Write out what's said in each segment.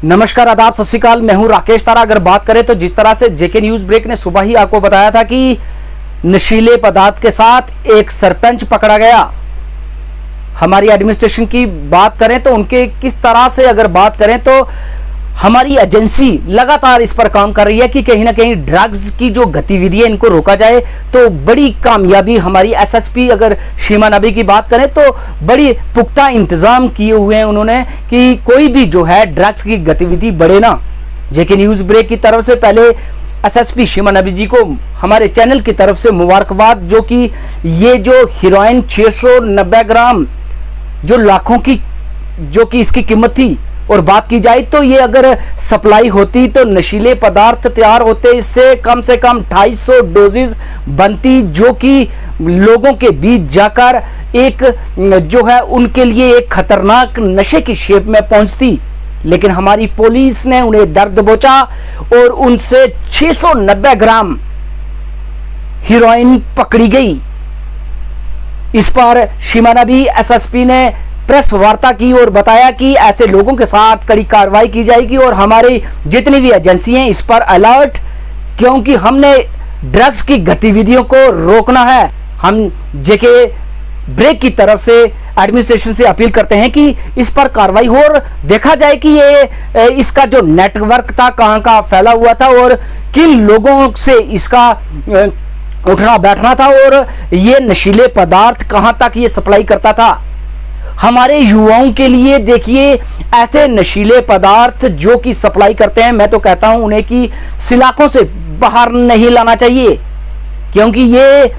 नमस्कार, आदाब, सत श्री अकाल। मैं हूं राकेश तारा। अगर बात करें तो जिस तरह से जेके न्यूज ब्रेक ने सुबह ही आपको बताया था कि नशीले पदार्थ के साथ एक सरपंच पकड़ा गया। हमारी एडमिनिस्ट्रेशन की बात करें तो उनके किस तरह से अगर बात करें तो हमारी एजेंसी लगातार इस पर काम कर रही है कि कहीं ना कहीं ड्रग्स की जो गतिविधि है इनको रोका जाए। तो बड़ी कामयाबी हमारी एसएसपी अगर शीमा नबी की बात करें तो बड़ी पुख्ता इंतजाम किए हुए हैं उन्होंने कि कोई भी जो है ड्रग्स की गतिविधि बढ़े ना। जेके न्यूज ब्रेक की तरफ से पहले एसएसपी शीमा नबी जी को हमारे चैनल की तरफ से मुबारकबाद, जो कि ये जो हीरोइन 690 ग्राम जो लाखों की जो कि इसकी कीमत थी, और बात की जाए तो ये अगर सप्लाई होती तो नशीले पदार्थ तैयार होते इससे कम से कम 250 डोजेज बनती, जो कि लोगों के बीच जाकर एक जो है उनके लिए एक खतरनाक नशे की शेप में पहुंचती। लेकिन हमारी पुलिस ने उन्हें दर्द दबोचा और उनसे 690 ग्राम हीरोइन पकड़ी गई। इस पर शीमा नबी एसएसपी ने प्रेस वार्ता की और बताया कि ऐसे लोगों के साथ कड़ी कार्रवाई की जाएगी और हमारी जितनी भी एजेंसी हैं इस पर अलर्ट, क्योंकि हमने ड्रग्स की गतिविधियों को रोकना है। हम जेके ब्रेक की तरफ से एडमिनिस्ट्रेशन से अपील करते हैं कि इस पर कार्रवाई हो और देखा जाए कि ये इसका जो नेटवर्क था कहां का फैला हुआ था और किन लोगों से इसका उठना बैठना था और ये नशीले पदार्थ कहां तक ये सप्लाई करता था। हमारे युवाओं के लिए देखिए ऐसे नशीले पदार्थ जो कि सप्लाई करते हैं, मैं तो कहता हूं उन्हें कि सलाखों से बाहर नहीं लाना चाहिए, क्योंकि ये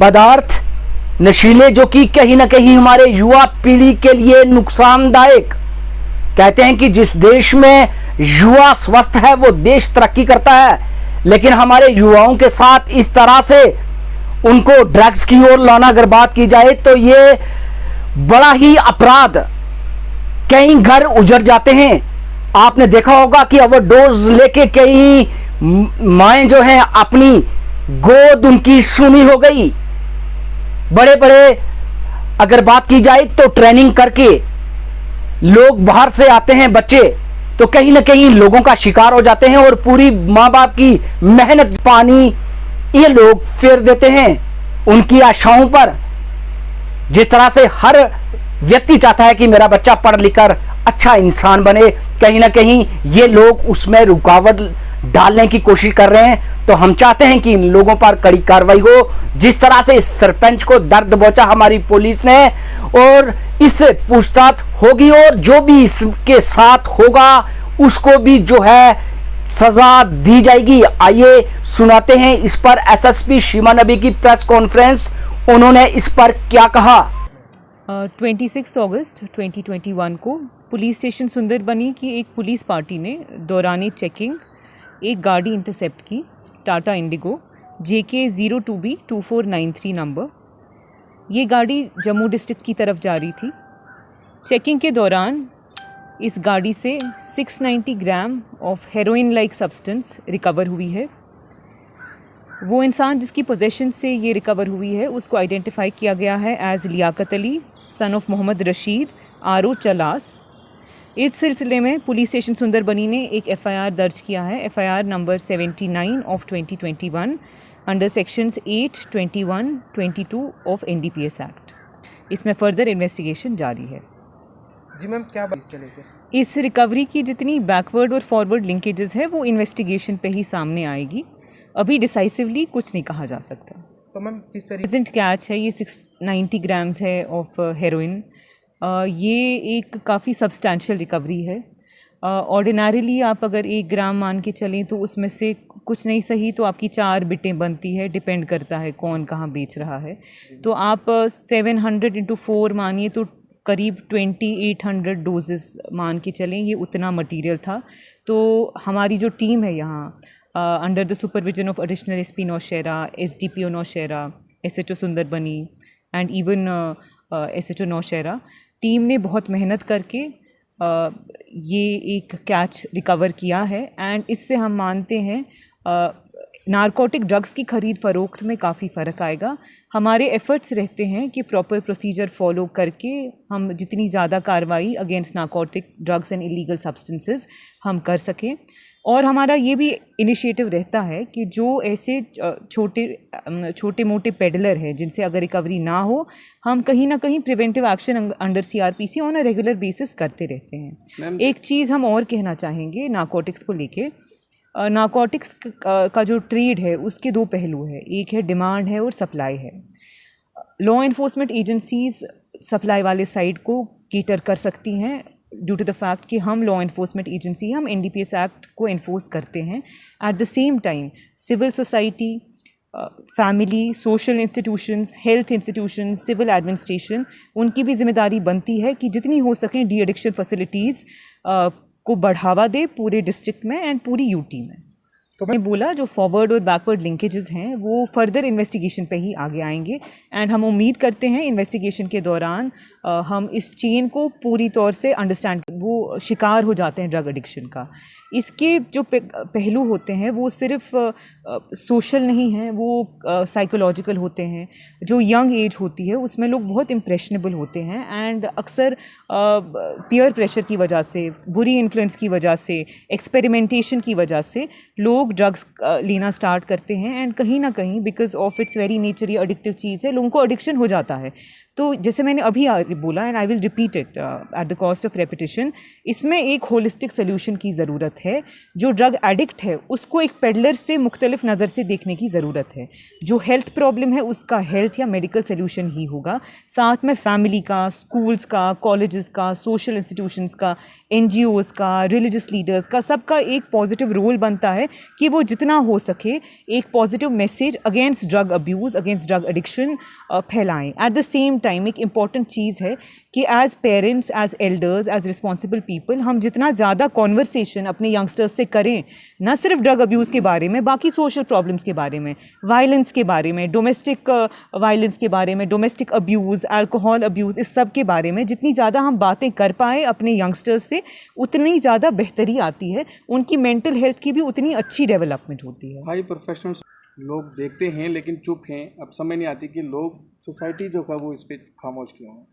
पदार्थ नशीले जो कि कहीं ना कहीं हमारे युवा पीढ़ी के लिए नुकसानदायक। कहते हैं कि जिस देश में युवा स्वस्थ है वो देश तरक्की करता है, लेकिन हमारे युवाओं के साथ इस तरह से उनको ड्रग्स की ओर लाना अगर बात की जाए तो ये बड़ा ही अपराध। कई घर उजड़ जाते हैं। आपने देखा होगा कि ओवरडोज लेके कई माएं जो हैं अपनी गोद उनकी सूनी हो गई। बड़े बड़े अगर बात की जाए तो ट्रेनिंग करके लोग बाहर से आते हैं बच्चे, तो कहीं ना कहीं लोगों का शिकार हो जाते हैं और पूरी माँ बाप की मेहनत पानी ये लोग फेर देते हैं उनकी आशाओं पर। जिस तरह से हर व्यक्ति चाहता है कि मेरा बच्चा पढ़ लिख कर अच्छा इंसान बने, कहीं ना कहीं ये लोग उसमें रुकावट डालने की कोशिश कर रहे हैं। तो हम चाहते हैं कि इन लोगों पर कड़ी कार्रवाई हो। जिस तरह से इस सरपंच को दर्द दबोचा हमारी पुलिस ने, और इससे पूछताछ होगी और जो भी इसके साथ होगा उसको भी जो है सजा दी जाएगी। आइए सुनाते हैं इस पर एसएसपी शीमा नबी की प्रेस कॉन्फ्रेंस, उन्होंने इस पर क्या कहा। 26 अगस्त 2021 को पुलिस स्टेशन सुंदरबनी की एक पुलिस पार्टी ने दौरान चेकिंग एक गाड़ी इंटरसेप्ट की, Tata Indigo JK 02B 2493 number. ये गाड़ी जम्मू डिस्ट्रिक्ट की तरफ जा रही थी। चेकिंग के दौरान इस गाड़ी से 690 gram of heroin like substance recover हुई है। वो इंसान जिसकी पोजेशन से ये रिकवर हुई है उसको आइडेंटिफाई किया गया है as Liaquat Ali son of Mohammad Rashid RO Chalas. इस सिलसिले में पुलिस स्टेशन सुंदरबनी ने एक FIR दर्ज किया है, FIR number 79 of 2021 under sections 8, 21, 22 of NDPS act. इसमें फर्दर इन्वेस्टिगेशन जारी है। जी मैम, क्या बात इससे लेकर? इस रिकवरी की जितनी बैकवर्ड और फॉरवर्ड लिंकेजेस है वो इन्वेस्टिगेशन पे ही सामने आएगी। अभी डिसाइसिवली कुछ नहीं कहा जा सकता। तो मैम किस तरीके प्रेजेंट कैच है, ये 690 ग्राम्स है ऑफ हेरोइन। ये एक काफ़ी सब्सटैंशियल रिकवरी है। ऑर्डिनरीली आप अगर 1 ग्राम मान के चलें तो उसमें से कुछ नहीं सही तो आपकी 4 बिटें बनती है, डिपेंड करता है कौन कहाँ बेच रहा है। तो आप 700 × 4 मानिए तो करीब 2800 डोजेस मान के चलें, ये उतना मटेरियल था। तो हमारी जो टीम है यहाँ under the supervision of additional SP Nowshera, SDPO Nowshera, SHO Sunderbani and even SHO Nowshera, team ने बहुत मेहनत करके ये एक कैच रिकवर किया है। एंड इससे हम मानते हैं नारकोटिक ड्रग्स की खरीद फरोख्त में काफ़ी फ़र्क आएगा। हमारे एफ़र्ट्स रहते हैं कि प्रॉपर प्रोसीजर फॉलो करके हम जितनी ज़्यादा कार्रवाई against narcotic drugs and illegal substances हम कर सकें। और हमारा ये भी इनिशिएटिव रहता है कि जो ऐसे छोटे मोटे पेडलर हैं जिनसे अगर रिकवरी ना हो, हम कहीं ना कहीं preventive action under CRPC on a regular basis करते रहते हैं। एक चीज़ हम और कहना चाहेंगे नारकोटिक्स को लेके, नारकोटिक्स का जो ट्रेड है उसके दो पहलू है, एक है डिमांड है और सप्लाई है। लॉ इन्फोर्समेंट एजेंसीज सप्लाई वाले साइड को केटर कर सकती हैं ड्यू टू द फैक्ट कि हम लॉ इन्फोर्समेंट एजेंसी, हम NDPS एक्ट को इन्फोर्स करते हैं। At the same time civil society, family, social institutions, health institutions, civil administration, उनकी भी जिम्मेदारी बनती है कि जितनी हो सकें डी एडिक्शन फैसिलिटीज़ को बढ़ावा दे पूरे डिस्ट्रिक्ट में एंड पूरी UT में। तो मैंने बोला जो फॉरवर्ड और बैकवर्ड लिंकेजेस हैं वो फर्दर इन्वेस्टिगेशन पे ही आगे आएंगे एंड हम उम्मीद करते हैं इन्वेस्टिगेशन के दौरान हम इस चेन को पूरी तौर से अंडरस्टैंड, वो शिकार हो जाते हैं ड्रग एडिक्शन का। इसके जो पहलू होते हैं वो सिर्फ सोशल नहीं हैं, वो साइकोलॉजिकल होते हैं। जो यंग एज होती है उसमें लोग बहुत इम्प्रेशनेबल होते हैं एंड अक्सर पीयर प्रेशर की वजह से, बुरी इन्फ्लुएंस की वजह से, एक्सपेरिमेंटेशन की वजह से लोग ड्रग्स लेना स्टार्ट करते हैं एंड कहीं ना कहीं because of its very nature ये एडिक्टिव चीज़ है, लोगों को एडिक्शन हो जाता है। तो जैसे मैंने अभी बोला and I will repeat it at the cost of repetition, इसमें एक होलिस्टिक सोल्यूशन की ज़रूरत है। जो ड्रग एडिक्ट है उसको एक पेडलर से मुख्तलिफ नज़र से देखने की ज़रूरत है। जो हेल्थ प्रॉब्लम है उसका हेल्थ या मेडिकल सोल्यूशन ही होगा, साथ में फैमिली का, स्कूल्स का, कॉलेजेस का, सोशल इंस्टीट्यूशंस का, NGOs का, रिलीजियस लीडर्स का, सबका एक पॉजिटिव रोल बनता है कि वो जितना हो सके एक positive message against drug abuse, against drug addiction फैलाएँ। एट द सेम टाइम एक इम्पॉर्टेंट चीज़ है कि as parents, as elders, as responsible people हम जितना ज़्यादा कॉन्वर्सेशन अपने यंगस्टर्स से करें, ना सिर्फ ड्रग अब्यूज़ के बारे में, बाकी सोशल प्रॉब्लम्स के बारे में, वायलेंस के बारे में, डोमेस्टिक वायलेंस के बारे में, डोमेस्टिक अब्यूज़, अल्कोहल अब्यूज़, इस सब के बारे में जितनी ज़्यादा हम बातें कर पाएँ अपने यंगस्टर्स से उतनी ज़्यादा बेहतरी आती है, उनकी मेंटल हेल्थ की भी उतनी अच्छी डेवलपमेंट होती है। हाई प्रोफेशनल्स लोग देखते हैं लेकिन चुप हैं, अब समझ नहीं आती कि लोग, सोसाइटी जो का वो इस पर खामोश क्यों है।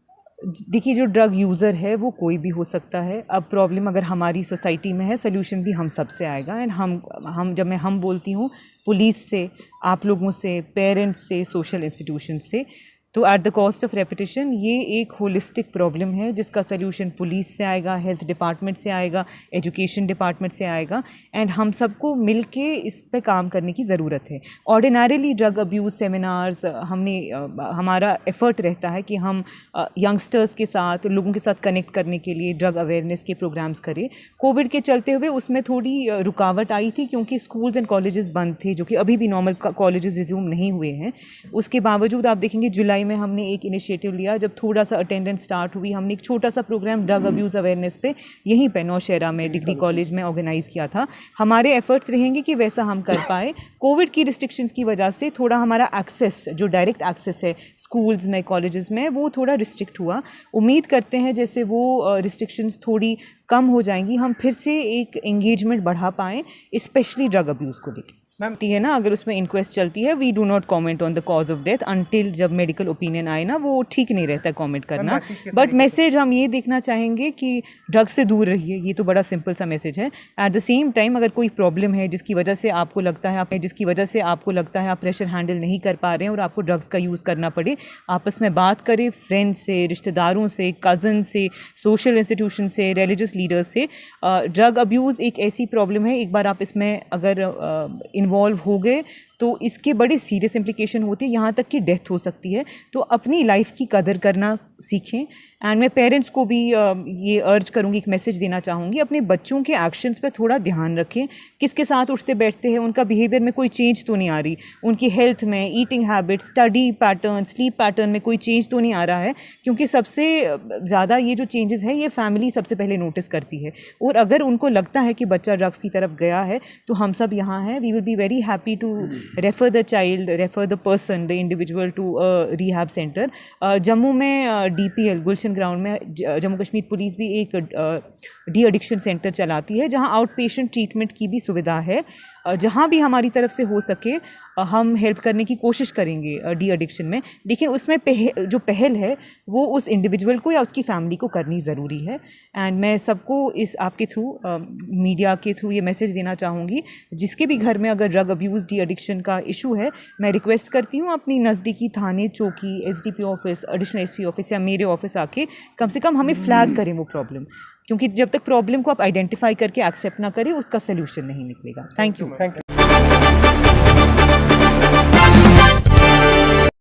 देखिए जो ड्रग यूज़र है वो कोई भी हो सकता है। अब प्रॉब्लम अगर हमारी सोसाइटी में है, सोल्यूशन भी हम सब से आएगा एंड हम जब मैं बोलती हूँ पुलिस से, आप लोगों से, पेरेंट्स से, सोशल इंस्टीट्यूशन से, तो at the cost of repetition ये एक होलिस्टिक प्रॉब्लम है जिसका सोल्यूशन पुलिस से आएगा, हेल्थ डिपार्टमेंट से आएगा, एजुकेशन डिपार्टमेंट से आएगा एंड हम सबको मिल के इस पे काम करने की ज़रूरत है। ऑर्डिनरीली ड्रग अब्यूज़ सेमिनार्स हमारा एफ़र्ट रहता है कि हम यंगस्टर्स के साथ, लोगों के साथ कनेक्ट करने के लिए ड्रग अवेयरनेस के प्रोग्राम्स करें। कोविड के चलते हुए उसमें थोड़ी रुकावट आई थी क्योंकि स्कूल्स एंड कॉलेजेस बंद थे, जो कि अभी भी नॉर्मल कॉलेजेस रिज्यूम नहीं हुए हैं। उसके बावजूद आप देखेंगे जुलाई में हमने एक इनिशिएटिव लिया, जब थोड़ा सा अटेंडेंस स्टार्ट हुई, हमने एक छोटा सा प्रोग्राम ड्रग अब्यूज़ अवेयरनेस पे यहीं पे नौशहरा में डिग्री कॉलेज में ऑर्गेनाइज़ किया था। हमारे एफर्ट्स रहेंगे कि वैसा हम कर पाए। कोविड की रिस्ट्रिक्शंस की वजह से थोड़ा हमारा एक्सेस, जो डायरेक्ट एक्सेस है स्कूल्स में, कॉलेजेस में, वो थोड़ा रिस्ट्रिक्ट हुआ। उम्मीद करते हैं जैसे वो रिस्ट्रिक्शंस थोड़ी कम हो जाएंगी, हम फिर से एक एंगेजमेंट बढ़ा पाएँ, स्पेशली ड्रग अब्यूज़ को लेकर। मैम है ना, अगर उसमें इंक्वेस्ट चलती है, we do not comment on the cause of death until जब मेडिकल ओपिनियन आए ना, वो ठीक नहीं रहता कमेंट करना। बट मैसेज हम ये देखना चाहेंगे कि ड्रग्स से दूर रहिए, ये तो बड़ा सिंपल सा मैसेज है। एट द सेम टाइम अगर कोई प्रॉब्लम है जिसकी वजह से आपको लगता है आप प्रेशर हैंडल नहीं कर पा रहे हैं और आपको ड्रग्स का यूज़ करना पड़े, आपस में बात करें, फ्रेंड्स से, रिश्तेदारों से, कज़न से, सोशल इंस्टीट्यूशन से, रिलीजियस लीडर्स से। ड्रग अब्यूज़ एक ऐसी प्रॉब्लम है, एक बार आप इसमें अगर इन्वॉल्व हो गए तो इसके बड़े सीरियस इम्प्लिकेशन होती है, यहाँ तक कि डेथ हो सकती है। तो अपनी लाइफ की कदर करना सीखें। एंड मैं पेरेंट्स को भी ये अर्ज करूँगी, एक मैसेज देना चाहूँगी, अपने बच्चों के एक्शंस पे थोड़ा ध्यान रखें। किसके साथ उठते बैठते हैं, उनका बिहेवियर में कोई चेंज तो नहीं आ रही, उनकी हेल्थ में, eating habits, study pattern, sleep pattern में कोई चेंज तो नहीं आ रहा है, क्योंकि सबसे ज़्यादा ये जो चेंजेस है ये फैमिली सबसे पहले नोटिस करती है। और अगर उनको लगता है कि बच्चा ड्रग्स की तरफ गया है तो हम सब यहाँ हैं, we will be very happy to refer the child, refer the person, the individual to rehab centre. Jammu में DPL गुलशन ग्राउंड में जम्मू कश्मीर पुलिस भी एक डी एडिक्शन सेंटर चलाती है, जहां आउट पेशेंट ट्रीटमेंट की भी सुविधा है। जहाँ भी हमारी तरफ से हो सके हम हेल्प करने की कोशिश करेंगे डी एडिक्शन में, लेकिन उसमें जो पहल है वो उस इंडिविजुअल को या उसकी फैमिली को करनी ज़रूरी है। एंड मैं सबको इस आपके थ्रू मीडिया के थ्रू ये मैसेज देना चाहूँगी, जिसके भी घर में अगर ड्रग अब्यूज़ डी एडिक्शन का इशू है, मैं रिक्वेस्ट करती हूँ अपनी नज़दीकी थाने, चौकी, SDP office, additional SP office या मेरे ऑफिस आके कम से कम हमें फ्लैग करें वो प्रॉब्लम, क्योंकि जब तक प्रॉब्लम को आप आइडेंटिफाई करके एक्सेप्ट ना करें उसका सोल्यूशन नहीं निकलेगा। Thank you.